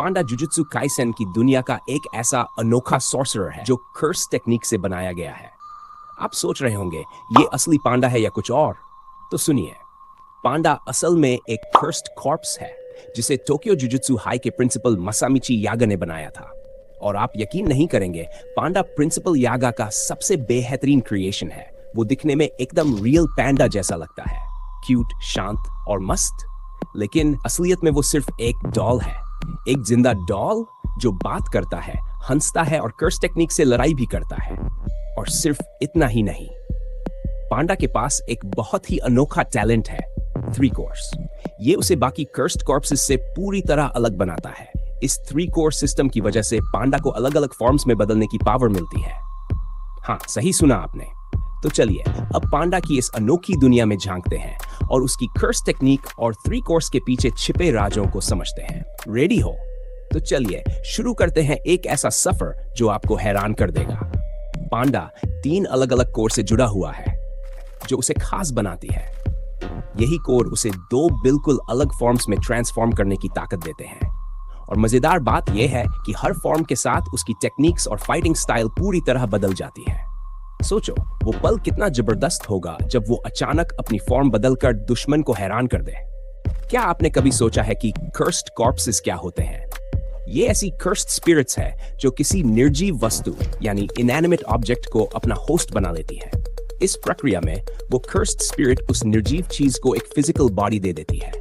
पांडा jujutsu Kaisen की दुनिया का एक ऐसा अनोखा सॉर्सरर है जो कर्स टेक्निक से बनाया गया है। आप सोच रहे होंगे ये असली पांडा है या कुछ और? तो सुनिए, पांडा असल में एक कर्स्ड कॉर्प्स है जिसे टोक्यो जुजुत्सु हाई के प्रिंसिपल मसामिची यागा ने बनाया था। और आप यकीन नहीं करेंगे, पांडा प्रिंसिपल यागा का सबसे बेहतरीन क्रिएशन है। वो दिखने में एकदम रियल पैंडा जैसा लगता है, क्यूट, शांत और मस्त। लेकिन असलियत में वो सिर्फ एक डॉल है, एक जिंदा डॉल जो बात करता है, हंसता है और कर्स टेक्निक से लड़ाई भी करता है। और सिर्फ इतना ही नहीं, पांडा के पास एक बहुत ही अनोखा टैलेंट है, 3 कोर्स। ये उसे बाकी कर्स्ड कॉर्प्सेस से पूरी तरह अलग बनाता है। इस 3 कोर सिस्टम की वजह से पांडा को अलग अलग फॉर्म्स में बदलने की पावर मिलती है। हाँ, सही सुना आपने। तो चलिए अब पांडा की इस अनोखी दुनिया में झांकते हैं और उसकी कर्स टेक्निक और 3 कोर्स के पीछे छिपे राजों को समझते हैं। रेडी हो? तो चलिए शुरू करते हैं एक ऐसा सफर जो आपको हैरान कर देगा। पांडा 3 अलग अलग कोर से जुड़ा हुआ है जो उसे खास बनाती है। यही कोर उसे 2 बिल्कुल अलग फॉर्म्स में ट्रांसफॉर्म करने की ताकत देते हैं। और मजेदार बात यह है कि हर फॉर्म के साथ उसकी टेक्निक्स और फाइटिंग स्टाइल पूरी तरह बदल जाती है। सोचो वो पल कितना जबरदस्त होगा जब वो अचानक अपनी फॉर्म बदलकर दुश्मन को हैरान कर दे। क्या आपने कभी सोचा है कि कर्स्ड कॉर्प्सेस क्या होते हैं? ये ऐसी कर्स्ड स्पिरिट्स है जो किसी निर्जीव वस्तु यानी इनएनिमेट ऑब्जेक्ट को अपना होस्ट बना लेती है। इस प्रक्रिया में वो कर्स्ड स्पिरिट उस निर्जीव चीज को एक फिजिकल बॉडी दे देती है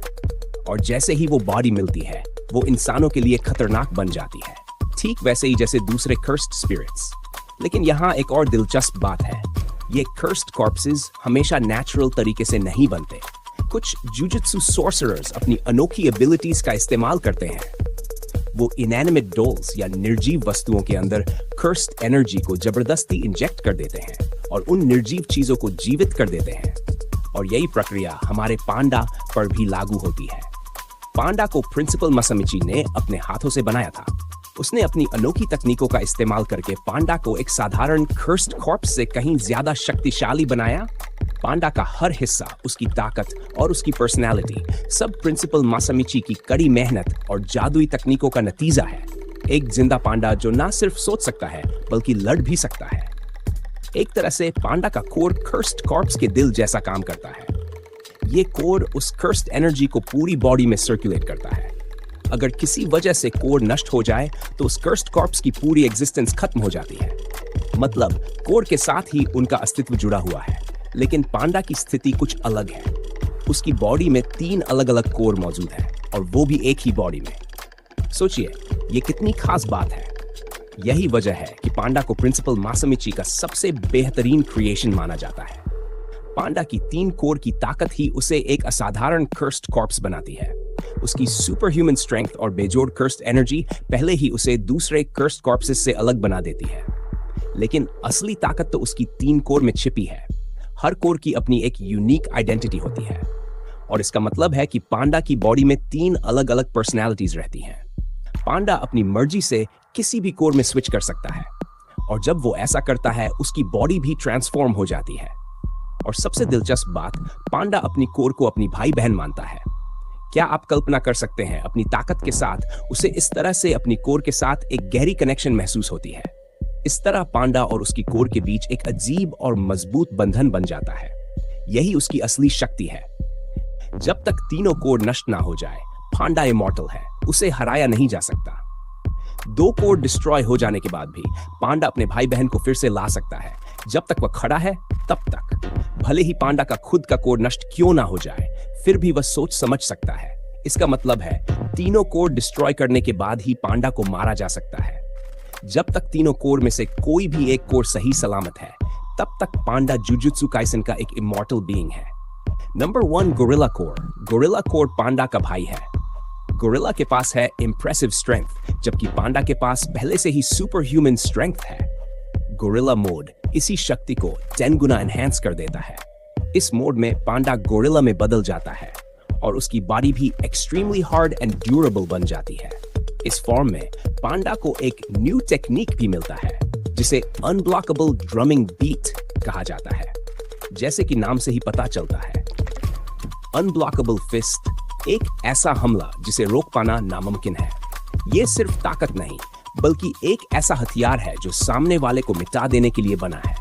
और जैसे ही वो बॉडी मिलती है वो इंसानों के लिए खतरनाक बन जाती है, ठीक वैसे ही जैसे दूसरे कर्स्ड स्पिरिट्स। लेकिन यहाँ एक और दिलचस्प बात है, ये कर्स्ड कॉर्प्सेस हमेशा नेचुरल तरीके से नहीं बनते। कुछ जुजुत्सु सॉर्सरर्स अपनी अनोखी एबिलिटीज का इस्तेमाल करते हैं। वो इनएनिमेट डॉल्स या निर्जीव वस्तुओं के अंदर कर्स्ड एनर्जी को जबरदस्ती इंजेक्ट कर देते हैं और उन निर्जीव चीजों को जीवित कर देते हैं। और यही प्रक्रिया हमारे पांडा पर भी लागू होती है। पांडा को प्रिंसिपल मसामिची ने अपने हाथों से बनाया था। उसने अपनी अनोखी तकनीकों का इस्तेमाल करके पांडा को एक साधारण कर्स्ड कॉर्प्स से कहीं ज्यादा शक्तिशाली बनाया। पांडा का हर हिस्सा, उसकी ताकत और उसकी पर्सनैलिटी सब प्रिंसिपल मसामिची की कड़ी मेहनत और जादुई तकनीकों का नतीजा है। एक जिंदा पांडा जो ना सिर्फ सोच सकता है बल्कि लड़ भी सकता है। एक तरह से पांडा का कोर कर्स्ड कॉर्प्स के दिल जैसा काम करता है। ये कोर उस कर्स्ड एनर्जी को पूरी बॉडी में सर्कुलेट करता है। अगर किसी वजह से कोर नष्ट हो जाए तो उस कर्स्ड कॉर्प्स की पूरी एग्जिस्टेंस खत्म हो जाती है। मतलब कोर के साथ ही उनका अस्तित्व जुड़ा हुआ है। लेकिन पांडा की स्थिति कुछ अलग है। उसकी बॉडी में 3 अलग अलग कोर मौजूद है और वो भी एक ही बॉडी में। सोचिए ये कितनी खास बात है। यही वजह है कि पांडा को प्रिंसिपल मसामिची का सबसे बेहतरीन क्रिएशन माना जाता है। पांडा की 3 कोर की ताकत ही उसे एक असाधारण कर्स्ड कॉर्प्स बनाती है। उसकी सुपर ह्यूमन स्ट्रेंथ और बेजोड़ कर्स्ड एनर्जी पहले ही उसे दूसरे कर्स्ड कॉर्प्सेस से अलग बना देती है। लेकिन असली ताकत तो उसकी 3 कोर में छिपी है। हर कोर की अपनी एक यूनिक आइडेंटिटी होती है और इसका मतलब है कि पांडा की बॉडी में 3 अलग अलग पर्सनैलिटीज रहती हैं। पांडा अपनी मर्जी से किसी भी कोर में स्विच कर सकता है और जब वो ऐसा करता है उसकी बॉडी भी ट्रांसफॉर्म हो जाती है। और सबसे दिलचस्प बात, पांडा अपनी कोर को अपनी भाई बहन मानता है। क्या आप कल्पना कर सकते हैं, अपनी ताकत के साथ उसे इस तरह से अपनी कोर के साथ एक गहरी कनेक्शन महसूस होती है। इस तरह पांडा और उसकी कोर के बीच एक अजीब और मजबूत बंधन बन जाता है। यही उसकी असली शक्ति है। जब तक तीनों कोर नष्ट ना हो जाए, पांडा इमॉर्टल है, उसे हराया नहीं जा सकता। 2 कोर डिस्ट्रॉय हो जाने के बाद भी पांडा अपने भाई बहन को फिर से ला सकता है। जब तक वह खड़ा है तब तक, भले ही पांडा का खुद का कोर नष्ट क्यों ना हो जाए, फिर भी वह सोच समझ सकता है। इसका मतलब है तीनों कोर डिस्ट्रॉय करने के बाद ही पांडा को मारा जा सकता है। जब तक तीनों कोर में से कोई भी एक कोर सही सलामत है, तब तक पांडा जुजुत्सु काइसेन का एक इमॉर्टल बीइंग है। Number 1, gorilla core. Gorilla core panda का भाई है। गोरिल्ला के पास है इम्प्रेसिव स्ट्रेंथ, जबकि पांडा के पास पहले से ही सुपर ह्यूमन स्ट्रेंथ है। गोरिल्ला मोड इसी शक्ति को 10 गुना एनहांस कर देता है। इस मोड में पांडा गोरिल्ला में बदल जाता है और उसकी बॉडी भी एक्सट्रीमली हार्ड एंड ड्यूरेबल बन जाती है। इस फॉर्म में पांडा को एक न्यू टेक्निक भी मिलता है जिसे अनब्लॉकेबल ड्रमिंग बीट कहा जाता है। जैसे कि नाम से ही पता चलता है, अनब्लॉकेबल फिस्ट एक ऐसा हमला जिसे रोक पाना नामुमकिन है। ये सिर्फ ताकत नहीं, बल्कि एक ऐसा हथियार है जो सामने वाले को मिटा देने के लिए बना है।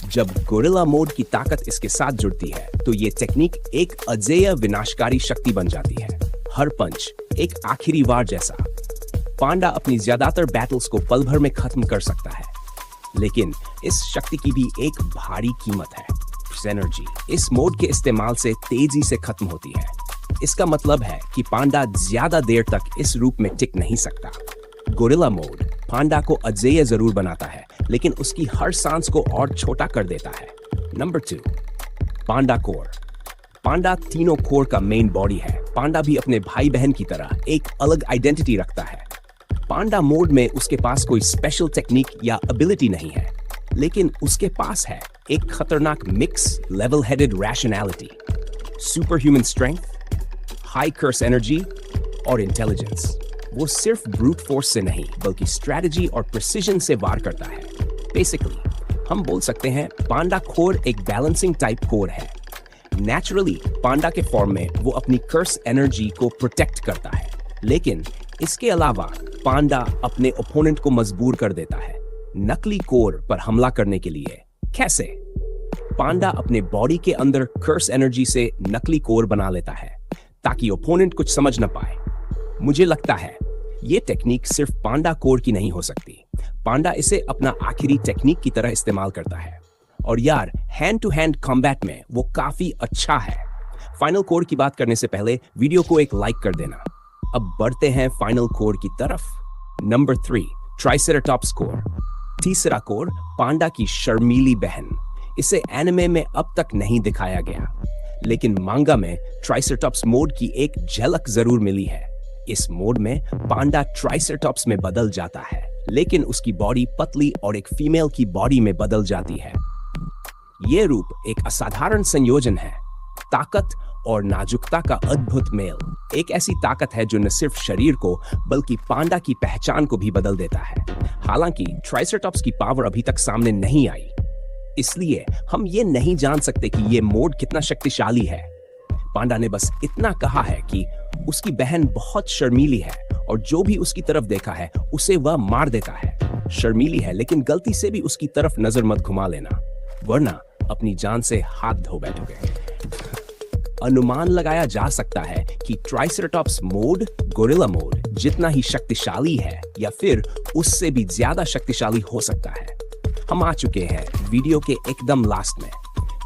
जब गोरिल्ला मोड की ताकत इसके साथ जुड़ती है तो ये टेक्निक एक अजेय विनाशकारी शक्ति बन जाती है। हर पंच एक आखिरी वार जैसा। पांडा अपनी ज्यादातर बैटल्स को पल भर में खत्म कर सकता है, लेकिन इस शक्ति की भी एक भारी कीमत है। एनर्जी इस मोड के इस्तेमाल से तेजी से खत्म होती है। इसका मतलब है कि पांडा ज्यादा देर तक इस रूप में टिक नहीं सकता। गोरिल्ला मोड पांडा को अजेय जरूर बनाता है, लेकिन उसकी हर सांस को और छोटा कर देता है। नंबर 2, पांडा कोर। पांडा तीनों कोर का मेन बॉडी है। पांडा भी अपने भाई बहन की तरह एक अलग आइडेंटिटी रखता है। पांडा मोड में उसके पास कोई स्पेशल टेक्निक या एबिलिटी नहीं है, लेकिन उसके पास है एक खतरनाक mix level headed rationality, super human strength, high curse energy और इंटेलिजेंस। वो सिर्फ ब्रूट फोर्स से नहीं, बल्कि स्ट्रेटजी और प्रिसिजन से वार करता है। बेसिकली हम बोल सकते हैं पांडा कोर एक बैलेंसिंग टाइप कोर है। नेचुरली पांडा के फॉर्म में वो अपनी कर्स एनर्जी को प्रोटेक्ट करता है, लेकिन इसके अलावा पांडा अपने ओपोनेंट को मजबूर कर देता है नकली कोर पर हमला करने के लिए। कैसे? पांडा अपने बॉडी के अंदर कर्स एनर्जी से नकली कोर बना लेता है ताकि ओपोनेंट कुछ समझ न पाए। मुझे लगता है ये टेक्निक सिर्फ पांडा कोर की नहीं हो सकती। पांडा इसे अपना आखिरी टेक्निक की तरह इस्तेमाल करता है, और यार हैंड टू हैंड कॉम्बैट में वो काफी अच्छा है। फाइनल कोर की बात करने से पहले वीडियो को एक लाइक कर देना। अब बढ़ते हैं फाइनल कोर की तरफ। Number 3, triceratops core. तीसरा कोर पांडा की शर्मीली बहन। इसे एनिमे में अब तक नहीं दिखाया गया, लेकिन मांगा में ट्राइसेराटॉप्स मोड की एक झलक जरूर मिली है। इस मोड में पांडा ट्राइसेराटॉप्स में बदल जाता है, लेकिन उसकी बॉडी पतली और एक फीमेल की बॉडी में बदल जाती है। ये रूप एक असाधारण संयोजन है, ताकत और नाजुकता का अद्भुत मेल। एक ऐसी ताकत है जो न सिर्फ शरीर को बल्कि पांडा की पहचान को भी बदल देता है। हालांकि ट्राइसेराटॉप्स की पावर अभी तक सामने नहीं आई, इसलिए हम ये नहीं जान सकते कि ये मोड कितना शक्तिशाली है। पांडा ने बस इतना कहा है कि उसकी बहन बहुत शर्मीली है और जो भी उसकी तरफ देखा है उसे वह मार देता है। शर्मीली है, लेकिन गलती से भी उसकी तरफ नजर मत घुमा लेना, वरना अपनी जान से हाथ धो बैठोगे। अनुमान लगाया जा सकता है कि ट्राइसेराटॉप्स मोड गोरिल्ला मोड जितना ही शक्तिशाली है या फिर उससे भी ज्यादा शक्तिशाली हो सकता है। हम आ चुके हैं वीडियो के एकदम लास्ट में।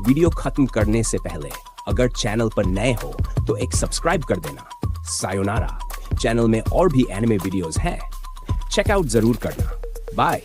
वीडियो खत्म करने से पहले अगर चैनल पर नए हो तो एक सब्सक्राइब कर देना। सायोनारा। चैनल में और भी एनिमे वीडियोस हैं, चेकआउट जरूर करना। बाय।